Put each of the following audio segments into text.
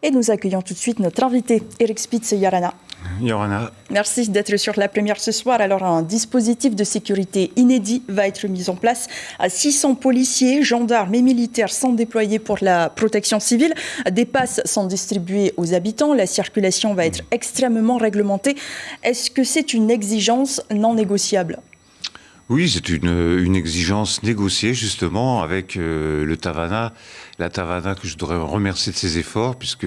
Et nous accueillons tout de suite notre invité, Eric Spitz Yorana. Yorana. Merci d'être sur la première ce soir. Alors, un dispositif de sécurité inédit va être mis en place. 600 policiers, gendarmes et militaires sont déployés pour la protection civile. Des passes sont distribuées aux habitants. La circulation va être extrêmement réglementée. Est-ce que c'est une exigence non négociable ? Oui, c'est une exigence négociée justement avec le Tavana. La Tavana que je voudrais remercier de ses efforts, puisque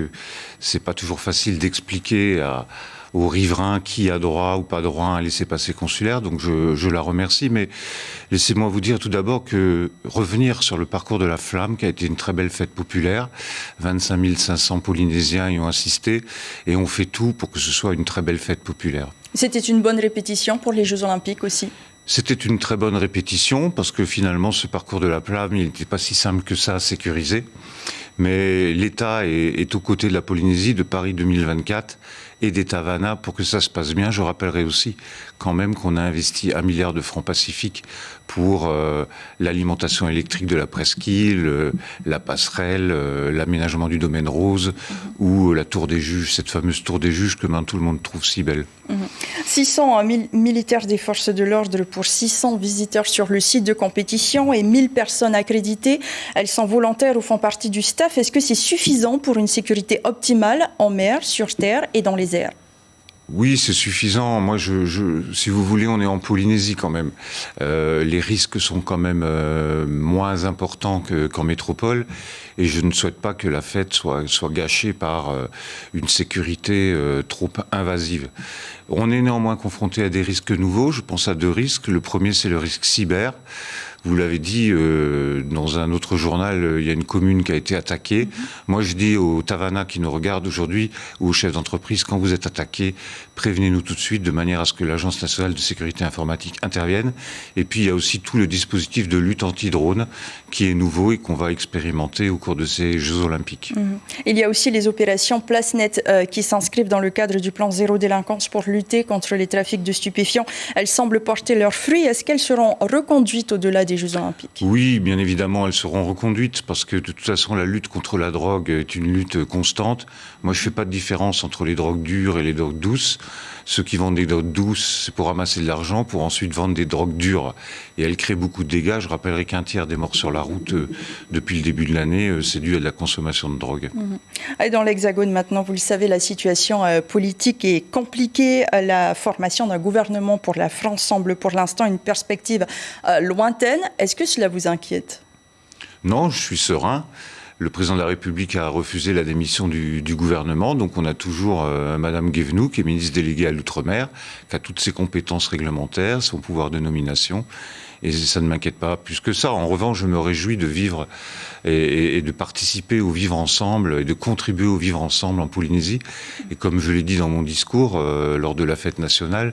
c'est pas toujours facile d'expliquer aux riverains qui a droit ou pas droit à un laissez-passer consulaire, donc je la remercie. Mais laissez-moi vous dire tout d'abord que revenir sur le parcours de la Flamme, qui a été une très belle fête populaire, 25 500 Polynésiens y ont assisté, et on fait tout pour que ce soit une très belle fête populaire. C'était une bonne répétition pour les Jeux Olympiques aussi ? C'était une très bonne répétition, parce que finalement, ce parcours de la Flamme, il n'était pas si simple que ça à sécuriser. Mais l'État est aux côtés de la Polynésie de Paris 2024 et des Tavana pour que ça se passe bien. Je rappellerai aussi quand même qu'on a investi 1 milliard de francs Pacifiques pour l'alimentation électrique de la presqu'île, la passerelle, l'aménagement du domaine rose ou la tour des juges, cette fameuse tour des juges que maintenant tout le monde trouve si belle. 600 militaires des forces de l'ordre pour 600 visiteurs sur le site de compétition et 1000 personnes accréditées. Elles sont volontaires ou font partie du staff. Est-ce que c'est suffisant pour une sécurité optimale en mer, sur terre et dans les airs ? Oui, c'est suffisant. Moi, si vous voulez, on est en Polynésie quand même. Les risques sont quand même moins importants qu'en métropole. Et je ne souhaite pas que la fête soit gâchée par une sécurité trop invasive. On est néanmoins confronté à des risques nouveaux. Je pense à 2 risques. Le premier, c'est le risque cyber. Vous l'avez dit, dans un autre journal, il y a une commune qui a été attaquée. Moi, je dis aux Tavana qui nous regardent aujourd'hui, ou aux chefs d'entreprise, quand vous êtes attaqués, prévenez-nous tout de suite, de manière à ce que l'Agence nationale de sécurité informatique intervienne. Et puis, il y a aussi tout le dispositif de lutte anti-drone, qui est nouveau et qu'on va expérimenter au cours de ces Jeux Olympiques. Il y a aussi les opérations Place Net qui s'inscrivent dans le cadre du plan zéro délinquance pour lutter contre les trafics de stupéfiants. Elles semblent porter leurs fruits. Est-ce qu'elles seront reconduites au-delà des Jeux Olympiques ? Oui, bien évidemment, elles seront reconduites parce que de toute façon, la lutte contre la drogue est une lutte constante. Moi, je fais pas de différence entre les drogues dures et les drogues douces. Ceux qui vendent des drogues douces, c'est pour ramasser de l'argent, pour ensuite vendre des drogues dures. Et elles créent beaucoup de dégâts. Je rappellerai qu'1 tiers des morts sur la route depuis le début de l'année, c'est dû à de la consommation de drogue. Et dans l'Hexagone, maintenant, vous le savez, la situation politique est compliquée. La formation d'un gouvernement pour la France semble pour l'instant une perspective lointaine. Est-ce que cela vous inquiète ? Non, je suis serein. Le président de la République a refusé la démission du gouvernement, donc on a toujours Madame Guévenoux, qui est ministre déléguée à l'Outre-mer, qui a toutes ses compétences réglementaires, son pouvoir de nomination, et ça ne m'inquiète pas plus que ça. En revanche, je me réjouis de vivre et de participer au vivre ensemble et de contribuer au vivre ensemble en Polynésie. Et comme je l'ai dit dans mon discours lors de la fête nationale,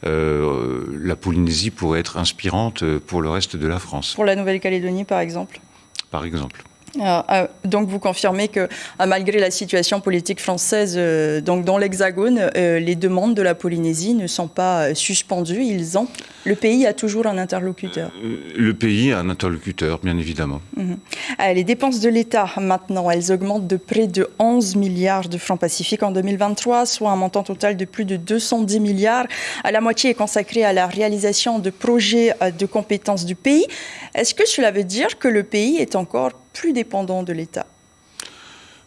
la Polynésie pourrait être inspirante pour le reste de la France. Pour la Nouvelle-Calédonie, par exemple ? Par exemple. Donc vous confirmez que malgré la situation politique française donc dans l'Hexagone, les demandes de la Polynésie ne sont pas suspendues. Le pays a toujours un interlocuteur. Le pays a un interlocuteur, bien évidemment. Les dépenses de l'État, maintenant, elles augmentent de près de 11 milliards de francs Pacifiques en 2023, soit un montant total de plus de 210 milliards. La moitié est consacrée à la réalisation de projets de compétences du pays. Est-ce que cela veut dire que le pays est encore plus dépendant de l'État ?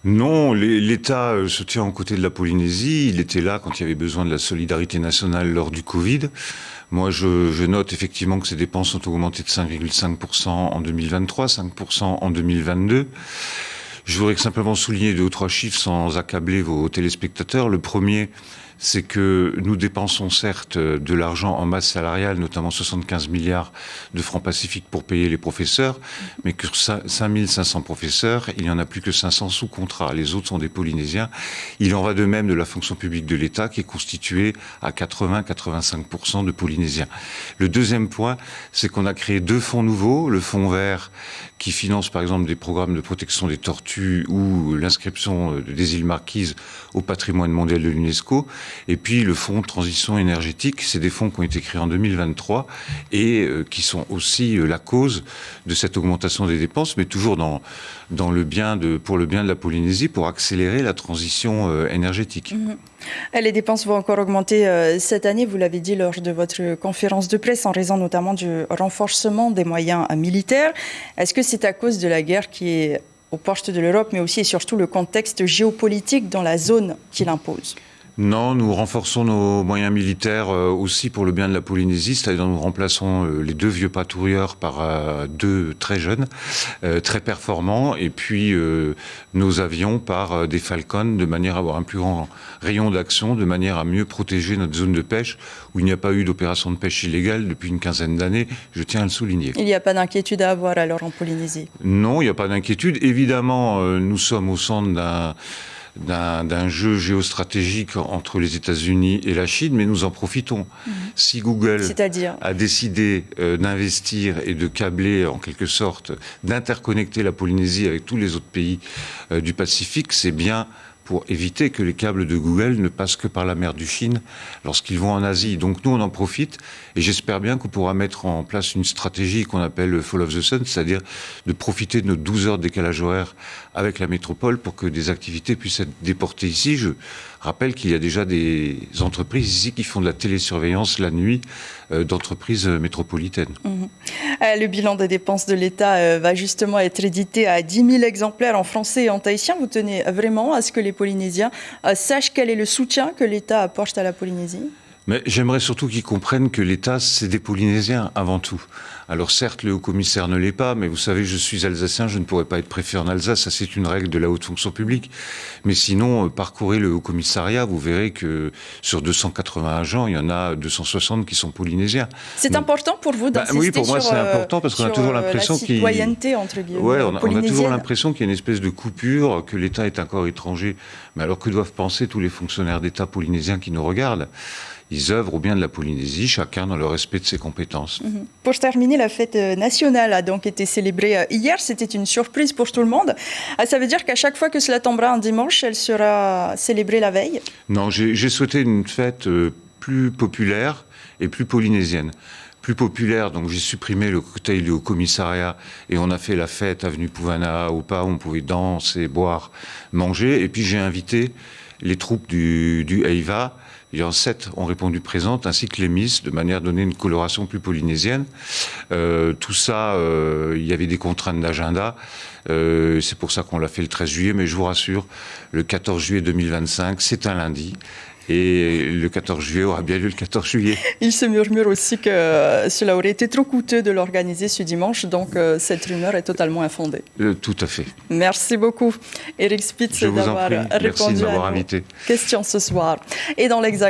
Non, l'État se tient aux côtés de la Polynésie. Il était là quand il y avait besoin de la solidarité nationale lors du Covid. Moi, je note effectivement que ces dépenses ont augmenté de 5,5% en 2023, 5% en 2022. Je voudrais simplement souligner 2 ou 3 chiffres sans accabler vos téléspectateurs. Le premier, c'est que nous dépensons certes de l'argent en masse salariale, notamment 75 milliards de francs Pacifiques pour payer les professeurs, mais que 5500 professeurs, il n'y en a plus que 500 sous contrat. Les autres sont des Polynésiens. Il en va de même de la fonction publique de l'État qui est constituée à 80-85% de Polynésiens. Le deuxième point, c'est qu'on a créé 2 fonds nouveaux. Le fonds vert qui finance par exemple des programmes de protection des tortues ou l'inscription des îles Marquises au patrimoine mondial de l'UNESCO. Et puis le fonds de transition énergétique, c'est des fonds qui ont été créés en 2023 et qui sont aussi la cause de cette augmentation des dépenses, mais toujours pour le bien de la Polynésie, pour accélérer la transition énergétique. Les dépenses vont encore augmenter cette année, vous l'avez dit lors de votre conférence de presse, en raison notamment du renforcement des moyens militaires. Est-ce que c'est à cause de la guerre qui est aux portes de l'Europe, mais aussi et surtout le contexte géopolitique dans la zone qu'il impose ? Non, nous renforçons nos moyens militaires aussi pour le bien de la Polynésie, c'est-à-dire nous remplaçons les 2 vieux patrouilleurs par 2 très jeunes, très performants, et puis nos avions par des Falcons, de manière à avoir un plus grand rayon d'action, de manière à mieux protéger notre zone de pêche, où il n'y a pas eu d'opération de pêche illégale depuis une quinzaine d'années, je tiens à le souligner. Il n'y a pas d'inquiétude à avoir alors en Polynésie ? Non, il n'y a pas d'inquiétude. Évidemment, nous sommes au centre d'un jeu géostratégique entre les États-Unis et la Chine, mais nous en profitons. Si Google a décidé d'investir et de câbler, en quelque sorte, d'interconnecter la Polynésie avec tous les autres pays du Pacifique, c'est bien pour éviter que les câbles de Google ne passent que par la mer du Chine lorsqu'ils vont en Asie. Donc nous, on en profite et j'espère bien qu'on pourra mettre en place une stratégie qu'on appelle Fall of the Sun, c'est-à-dire de profiter de nos 12 heures de décalage horaire avec la métropole pour que des activités puissent être déportées ici. Je rappelle qu'il y a déjà des entreprises ici qui font de la télésurveillance la nuit d'entreprises métropolitaines. Le bilan des dépenses de l'État va justement être édité à 10 000 exemplaires en français et en tahitien. Vous tenez vraiment à ce que les Polynésiens sachent quel est le soutien que l'État apporte à la Polynésie ? Mais j'aimerais surtout qu'ils comprennent que l'État, c'est des Polynésiens avant tout. Alors certes, le haut-commissaire ne l'est pas, mais vous savez, je suis alsacien, je ne pourrais pas être préfet en Alsace, ça c'est une règle de la haute fonction publique. Mais sinon, parcourez le haut-commissariat, vous verrez que sur 280 agents, il y en a 260 qui sont polynésiens. C'est important pour vous d'insister oui, pour moi c'est important parce qu'on a toujours l'impression qu'il citoyenneté entre guillemets. Ouais, on a toujours l'impression qu'il y a une espèce de coupure, que l'État est encore étranger. Mais alors que doivent penser tous les fonctionnaires d'État polynésiens qui nous regardent ? Ils œuvrent au bien de la Polynésie, chacun dans le respect de ses compétences. Pour terminer, la fête nationale a donc été célébrée hier. C'était une surprise pour tout le monde. Ça veut dire qu'à chaque fois que cela tombera un dimanche, elle sera célébrée la veille ? Non, j'ai souhaité une fête plus populaire et plus polynésienne. Plus populaire, donc j'ai supprimé le cocktail du haut-commissariat et on a fait la fête avenue Pouvana, au pas où on pouvait danser, boire, manger. Et puis j'ai invité les troupes du EIVA. Il y en 7 ont répondu présentes, ainsi que les Miss, de manière à donner une coloration plus polynésienne. Tout ça, il y avait des contraintes d'agenda. C'est pour ça qu'on l'a fait le 13 juillet, mais je vous rassure, le 14 juillet 2025, c'est un lundi. Et le 14 juillet aura bien lieu le 14 juillet. Il se murmure aussi que cela aurait été trop coûteux de l'organiser ce dimanche, donc cette rumeur est totalement infondée. Tout à fait. Merci beaucoup, Éric Spitz, d'avoir répondu à nos questions ce soir. Et dans l'Hexagone.